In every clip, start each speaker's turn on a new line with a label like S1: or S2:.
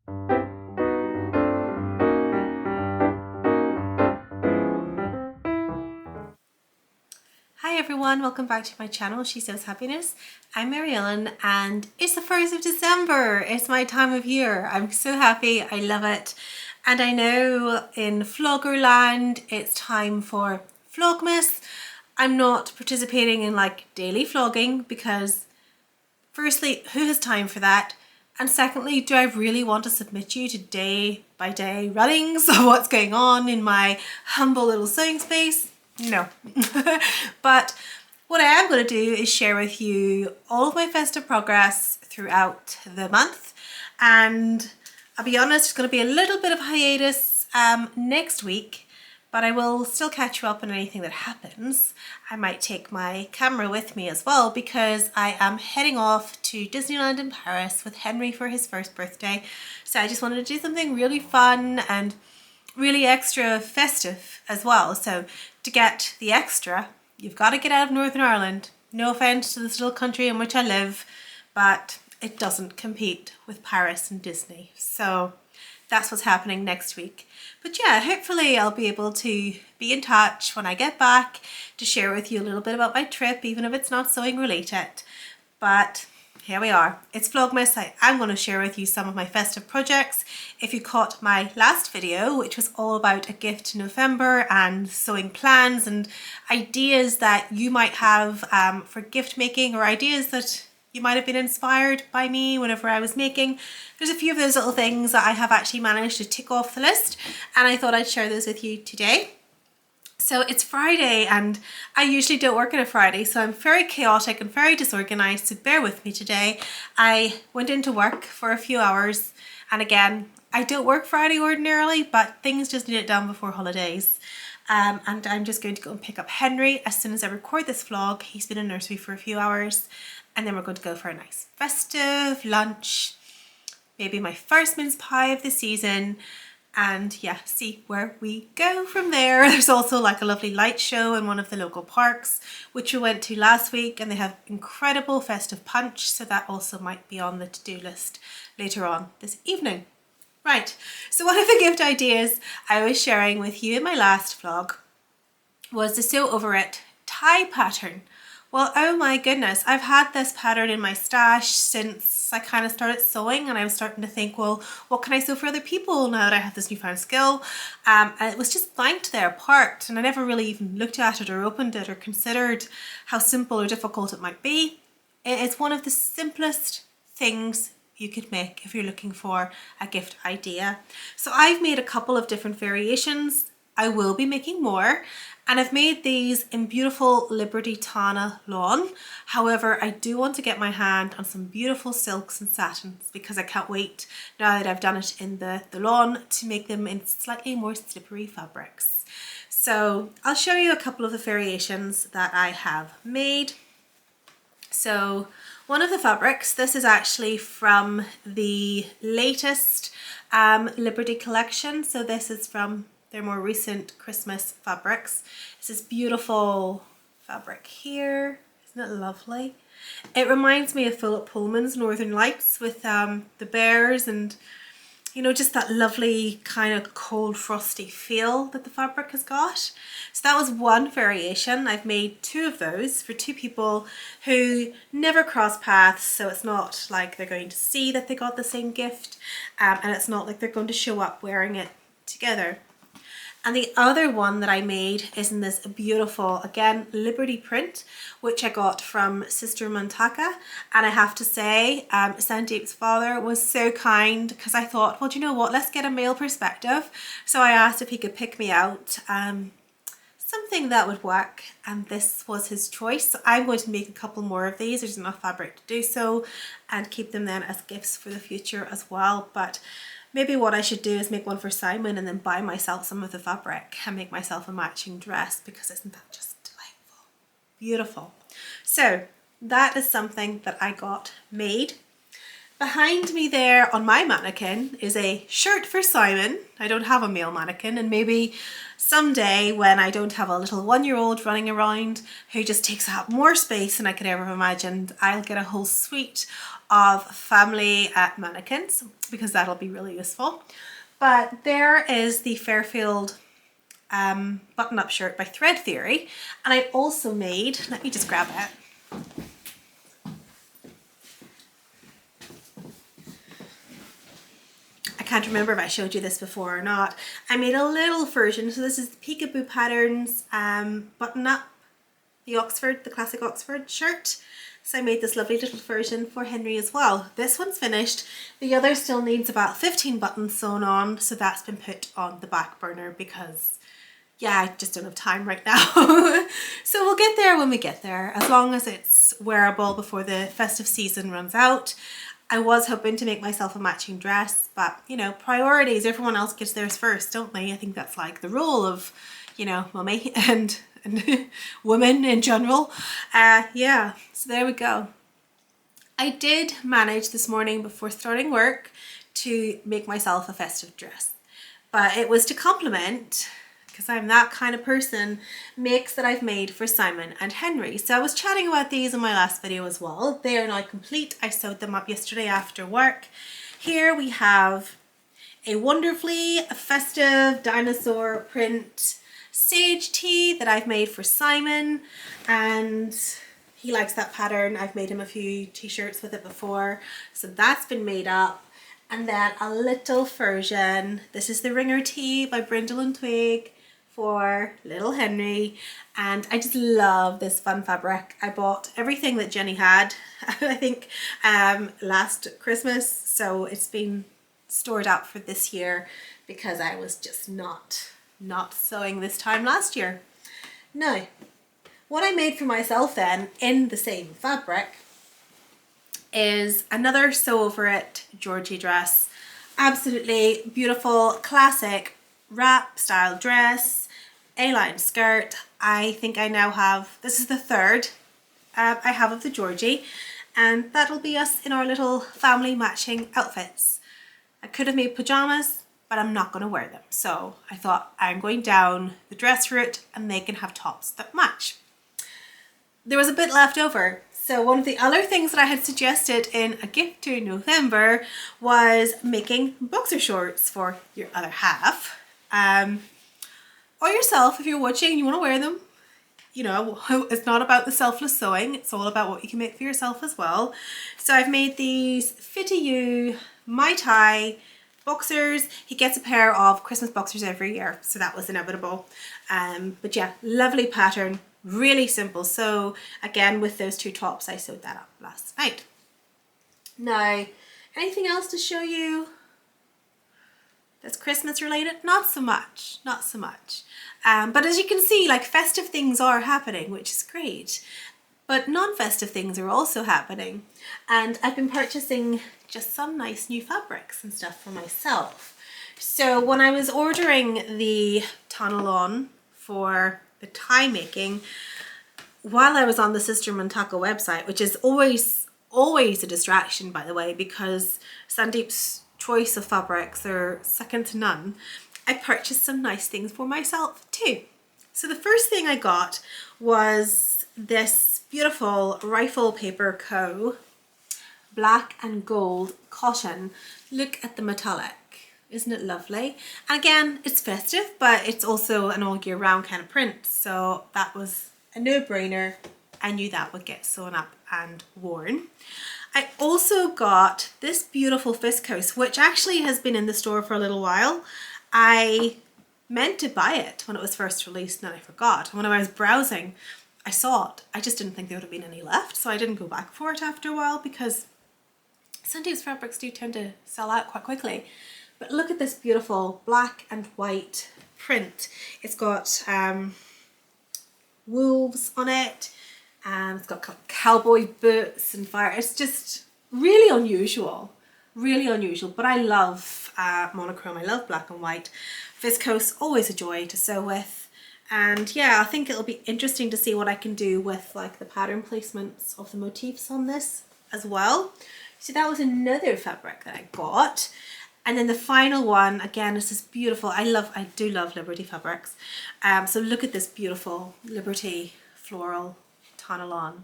S1: Hi everyone, welcome back to my channel, She Sows Happiness. I'm Mary Ellen and it's the 1st of December. It's my time of year. I'm so happy, I love it. And I know in Vloggerland it's time for Vlogmas. I'm not participating in like daily vlogging because firstly, who has time for that? And secondly, do I really want to submit you to day by day runnings of what's going on in my humble little sewing space? No. But what I am going to do is share with you all of my festive progress throughout the month. And I'll be honest, it's going to be a little bit of hiatus next week, but I will still catch you up on anything that happens. I might take my camera with me as well because I am heading off to Disneyland in Paris with Henry for his first birthday. So I just wanted to do something really fun and really extra festive as well. So to get the extra, you've got to get out of Northern Ireland. No offense to this little country in which I live, but it doesn't compete with Paris and Disney. So that's what's happening next week. But yeah, hopefully I'll be able to be in touch when I get back to share with you a little bit about my trip, even if it's not sewing related. But here we are. It's Vlogmas. I'm going to share with you some of my festive projects. If you caught my last video, which was all about a gift in November and sewing plans and ideas that you might have for gift making, or ideas that you might have been inspired by me whenever I was making. There's a few of those little things that I have actually managed to tick off the list, and I thought I'd share those with you today. So it's Friday and I usually don't work on a Friday, so I'm very chaotic and very disorganized, so bear with me today. I went into work for a few hours, and again, I don't work Friday ordinarily, but things just need it done before holidays. And I'm just going to go and pick up Henry as soon as I record this vlog. He's been in nursery for a few hours, and then we're going to go for a nice festive lunch, maybe my first mince pie of the season, and yeah, see where we go from there. There's also like a lovely light show in one of the local parks, which we went to last week, and they have incredible festive punch, so that also might be on the to-do list later on this evening. Right, so one of the gift ideas I was sharing with you in my last vlog was the Sew Over It tie pattern. Well, oh my goodness, I've had this pattern in my stash since I kind of started sewing, and I was starting to think, well, what can I sew for other people now that I have this newfound skill? And it was just blanked there apart, and I never really even looked at it or opened it or considered how simple or difficult it might be. It is one of the simplest things you could make if you're looking for a gift idea. So I've made a couple of different variations. I will be making more, and I've made these in beautiful Liberty Tana lawn. However, I do want to get my hand on some beautiful silks and satins because I can't wait, now that I've done it in the lawn, to make them in slightly more slippery fabrics. So I'll show you a couple of the variations that I have made. So one of the fabrics, this is actually from the latest Liberty collection. So this is from their more recent Christmas fabrics. It's this beautiful fabric here. Isn't it lovely? It reminds me of Philip Pullman's Northern Lights with the bears and, you know, just that lovely kind of cold frosty feel that the fabric has got. So that was one variation. I've made two of those for two people who never cross paths, so it's not like they're going to see that they got the same gift, and it's not like they're going to show up wearing it together. And the other one that I made is in this beautiful, again, Liberty print, which I got from Sister Montaka. And I have to say, Sandeep's father was so kind, because I thought, well, do you know what, let's get a male perspective. So I asked if he could pick me out something that would work, and this was his choice. So I'm going to make a couple more of these. There's enough fabric to do so, and keep them then as gifts for the future as well. But maybe what I should do is make one for Simon and then buy myself some of the fabric and make myself a matching dress, because isn't that just delightful? Beautiful. So that is something that I got made. Behind me there on my mannequin is a shirt for Simon. I don't have a male mannequin, and maybe someday when I don't have a little 1-year-old running around who just takes up more space than I could ever have imagined, I'll get a whole suite of family mannequins, because that'll be really useful. But there is the Fairfield button-up shirt by Thread Theory, and I also made, let me just grab it. I can't remember if I showed you this before or not. I made a little version. So this is the Peekabo Patterns button up, the classic Oxford shirt. So I made this lovely little version for Henry as well. This one's finished. The other still needs about 15 buttons sewn on. So that's been put on the back burner because, yeah, I just don't have time right now. So we'll get there when we get there, as long as it's wearable before the festive season runs out. I was hoping to make myself a matching dress, but you know, priorities, everyone else gets theirs first, don't they? I think that's like the rule of, you know, mummy and women in general. Yeah, so there we go. I did manage this morning before starting work to make myself a festive dress, but it was to complement, because I'm that kind of person, makes that I've made for Simon and Henry. So I was chatting about these in my last video as well. They are now complete. I sewed them up yesterday after work. Here we have a wonderfully festive dinosaur print sage tee that I've made for Simon, and he likes that pattern. I've made him a few t-shirts with it before, so that's been made up. And then a little version, this is the ringer tee by Brindle and Twig for little Henry, and I just love this fun fabric. I bought everything that Jenny had I think last Christmas, so it's been stored up for this year because I was just not sewing this time last year. Now, what I made for myself then in the same fabric is another sew over it Georgie dress. Absolutely beautiful, classic wrap style dress, A-line skirt. I think I now have, this is the third I have of the Georgie, and that'll be us in our little family matching outfits. I could have made pajamas, but I'm not going to wear them. So I thought I'm going down the dress route and they can have tops that match. There was a bit left over. So one of the other things that I had suggested in a gift to November was making boxer shorts for your other half. Or yourself if you're watching and you want to wear them. You know, it's not about the selfless sewing, it's all about what you can make for yourself as well. So I've made these Fitty You My Tai boxers. He gets a pair of Christmas boxers every year, so that was inevitable. But yeah, lovely pattern, really simple. So again, with those two tops, I sewed that up last night. Now, anything else to show you that's Christmas related? Not so much, not so much. But as you can see, like, festive things are happening, which is great. But non-festive things are also happening. And I've been purchasing just some nice new fabrics and stuff for myself. So when I was ordering the tunnel on for the tie making, while I was on the Sister Montaka website, which is always a distraction, by the way, because Sandeep's choice of fabrics are second to none, I purchased some nice things for myself too. So the first thing I got was this beautiful Rifle Paper Co. black and gold cotton. Look at the metallic. Isn't it lovely? And again, it's festive, but it's also an all year round kind of print. So that was a no-brainer. I knew that would get sewn up and worn. I also got this beautiful viscose, which actually has been in the store for a little while. I meant to buy it when it was first released and then I forgot. And when I was browsing, I saw it. I just didn't think there would have been any left, so I didn't go back for it after a while because Sandeep's fabrics do tend to sell out quite quickly. But look at this beautiful black and white print. It's got wolves on it, and it's got cowboy boots and fire. It's just really unusual, but I love monochrome. I love black and white. Viscose, always a joy to sew with. And yeah, I think it'll be interesting to see what I can do with like the pattern placements of the motifs on this as well. So that was another fabric that I got. And then the final one, again, is this beautiful, I do love Liberty fabrics. So look at this beautiful Liberty floral tonalon.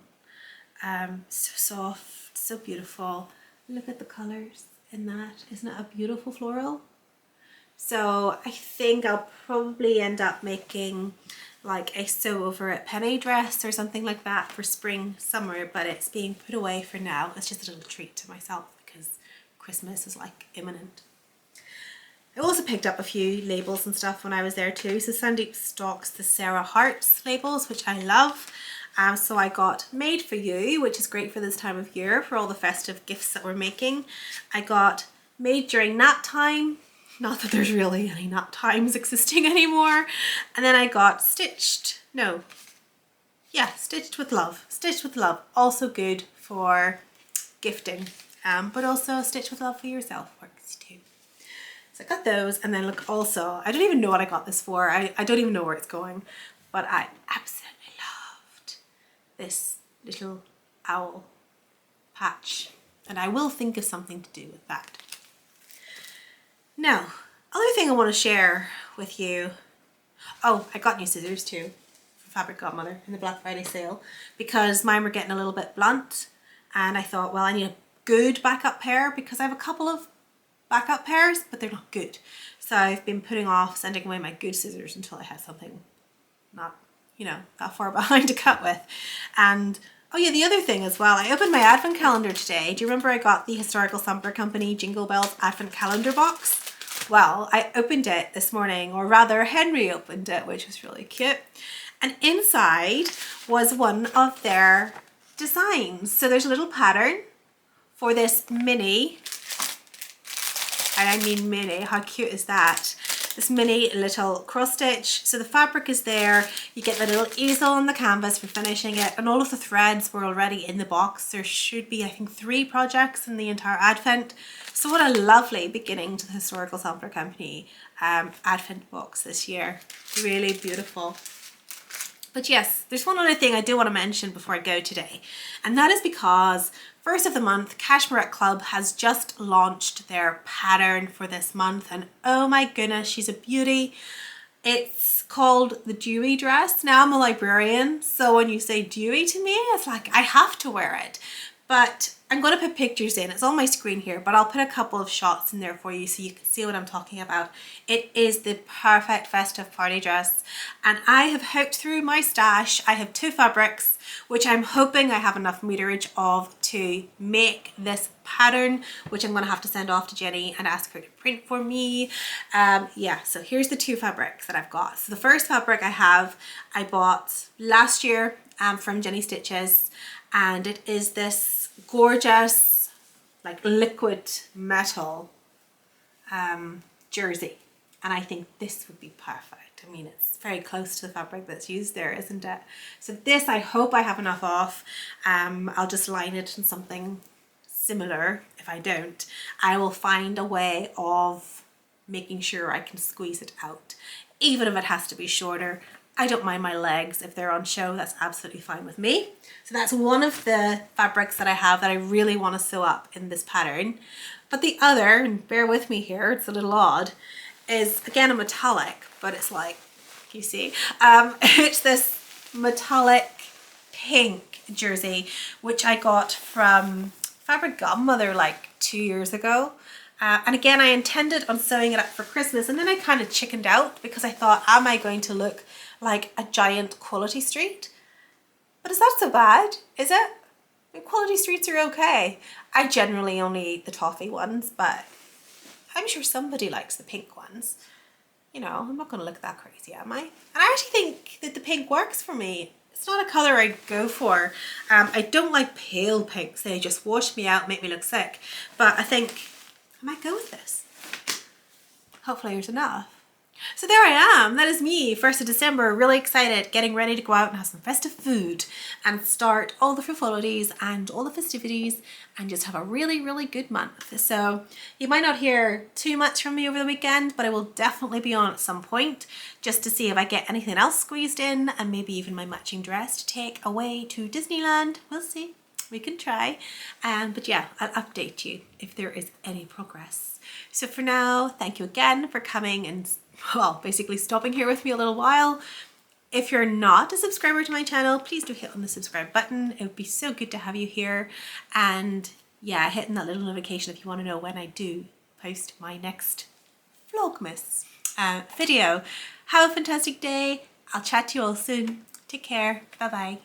S1: So soft, so beautiful. Look at the colours in that. Isn't it a beautiful floral? So I think I'll probably end up making like a sew over it penny dress or something like that for spring, summer, but it's being put away for now. It's just a little treat to myself because Christmas is like imminent. I also picked up a few labels and stuff when I was there too. So Sandeep stocks the Sarah Hearts labels, which I love. So I got Made For You, which is great for this time of year for all the festive gifts that we're making. I got Made During Nap Time. Not that there's really any nap times existing anymore. And then I got Stitched with Love. Stitched with Love, also good for gifting, but also Stitched with Love for yourself works too. So I got those, and then look, also, I don't even know what I got this for. I don't even know where it's going, but I absolutely loved this little owl patch, and I will think of something to do with that. Now, other thing I want to share with you. Oh, I got new scissors too from Fabric Godmother in the Black Friday sale because mine were getting a little bit blunt, and I thought, well, I need a good backup pair because I have a couple of backup pairs, but they're not good. So I've been putting off sending away my good scissors until I had something not, you know, that far behind to cut with. And oh yeah, the other thing as well, I opened my advent calendar today. Do you remember I got the Historical Sampler Company Jingle Bells advent calendar box? Well, I opened it this morning, or rather Henry opened it, which was really cute. And inside was one of their designs. So there's a little pattern for this mini, and I mean mini, how cute is that? This mini little cross stitch. So the fabric is there, you get the little easel on the canvas for finishing it, and all of the threads were already in the box. There should be, I think, 3 projects in the entire advent. So what a lovely beginning to the Historical Sampler Company advent box this year. Really beautiful. But yes, there's one other thing I do want to mention before I go today, and that is because first of the month, Cashmerette Club has just launched their pattern for this month, and oh my goodness, she's a beauty. It's called the Dewy Dress. Now I'm a librarian, so when you say dewy to me, it's like I have to wear it. But I'm going to put pictures in. It's on my screen here, but I'll put a couple of shots in there for you so you can see what I'm talking about. It is the perfect festive party dress, and I have hooked through my stash. I have 2 fabrics, which I'm hoping I have enough meterage of to make this pattern, which I'm going to have to send off to Jenny and ask her to print for me. Yeah, so here's the 2 fabrics that I've got. So the first fabric I bought last year from Jenny Stitches, and it is this gorgeous like liquid metal jersey, and I think this would be perfect. I mean, it's very close to the fabric that's used there, isn't it? So this, I hope I have enough of. I'll just line it in something similar. If I don't, I will find a way of making sure I can squeeze it out, even if it has to be shorter. I don't mind my legs if they're on show. That's absolutely fine with me. So that's one of the fabrics that I have that I really want to sew up in this pattern. But the other, and bear with me here, it's a little odd, is again a metallic, but it's like, you see, it's this metallic pink jersey, which I got from Fabric Godmother like 2 years ago. And again, I intended on sewing it up for Christmas, and then I kind of chickened out because I thought, am I going to look like a giant Quality Street? But is that so bad? Is it? I mean, Quality Streets are okay. I generally only eat the toffee ones, but I'm sure somebody likes the pink ones. You know, I'm not going to look that crazy, am I? And I actually think that the pink works for me. It's not a colour I'd go for. I don't like pale pinks. They just wash me out, make me look sick. But I think I might go with this. Hopefully there's enough. So there I am, that is me, 1st of December, really excited, getting ready to go out and have some festive food and start all the frivolities and all the festivities and just have a really, really good month. So you might not hear too much from me over the weekend, but I will definitely be on at some point just to see if I get anything else squeezed in, and maybe even my matching dress to take away to Disneyland. We'll see. We can try. But yeah, I'll update you if there is any progress. So for now, thank you again for coming and, well, basically stopping here with me a little while. If you're not a subscriber to my channel, please do hit on the subscribe button. It would be so good to have you here. And yeah, hitting that little notification if you want to know when I do post my next Vlogmas video. Have a fantastic day. I'll chat to you all soon. Take care. Bye bye.